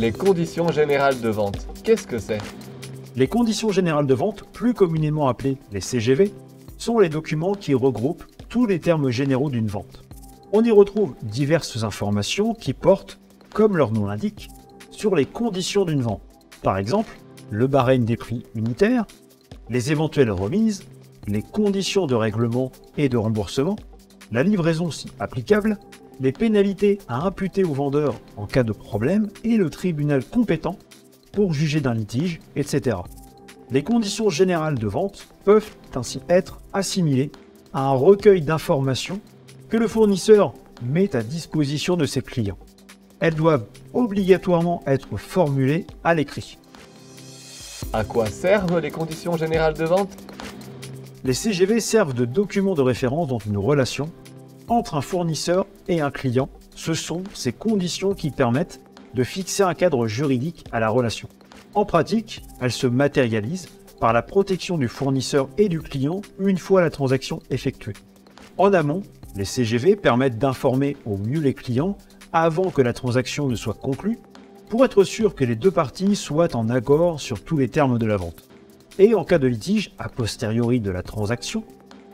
Les conditions générales de vente, qu'est-ce que c'est? Les conditions générales de vente, plus communément appelées les CGV, sont les documents qui regroupent tous les termes généraux d'une vente. On y retrouve diverses informations qui portent, comme leur nom l'indique, sur les conditions d'une vente. Par exemple, le barème des prix unitaires, les éventuelles remises, les conditions de règlement et de remboursement, la livraison si applicable, les pénalités à imputer au vendeur en cas de problème et le tribunal compétent pour juger d'un litige, etc. Les conditions générales de vente peuvent ainsi être assimilées à un recueil d'informations que le fournisseur met à disposition de ses clients. Elles doivent obligatoirement être formulées à l'écrit. À quoi servent les conditions générales de vente? Les CGV servent de documents de référence dans une relation entre un fournisseur et un client. Ce sont ces conditions qui permettent de fixer un cadre juridique à la relation. En pratique, elles se matérialisent par la protection du fournisseur et du client une fois la transaction effectuée. En amont, les CGV permettent d'informer au mieux les clients avant que la transaction ne soit conclue pour être sûr que les deux parties soient en accord sur tous les termes de la vente. Et en cas de litige a posteriori de la transaction,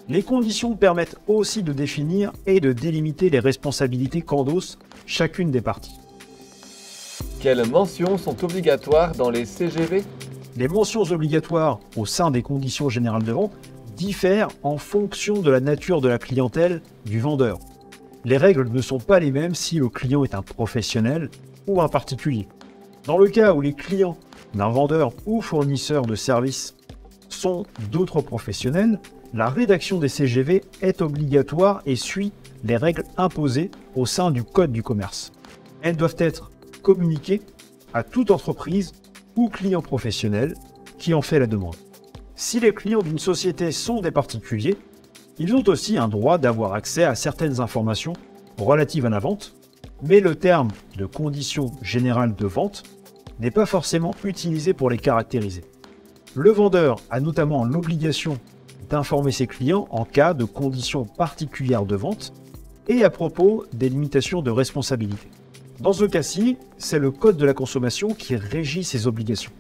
les conditions permettent aussi de définir et de délimiter les responsabilités qu'endosse chacune des parties. Quelles mentions sont obligatoires dans les CGV? Les mentions obligatoires au sein des conditions générales de vente diffèrent en fonction de la nature de la clientèle du vendeur. Les règles ne sont pas les mêmes si le client est un professionnel ou un particulier. Dans le cas où les clients d'un vendeur ou fournisseur de services sont d'autres professionnels, la rédaction des CGV est obligatoire et suit les règles imposées au sein du Code du commerce. Elles doivent être communiquées à toute entreprise ou client professionnel qui en fait la demande. Si les clients d'une société sont des particuliers, ils ont aussi un droit d'avoir accès à certaines informations relatives à la vente, mais le terme de conditions générales de vente n'est pas forcément utilisé pour les caractériser. Le vendeur a notamment l'obligation d'informer ses clients en cas de conditions particulières de vente et à propos des limitations de responsabilité. Dans ce cas-ci, c'est le Code de la consommation qui régit ces obligations.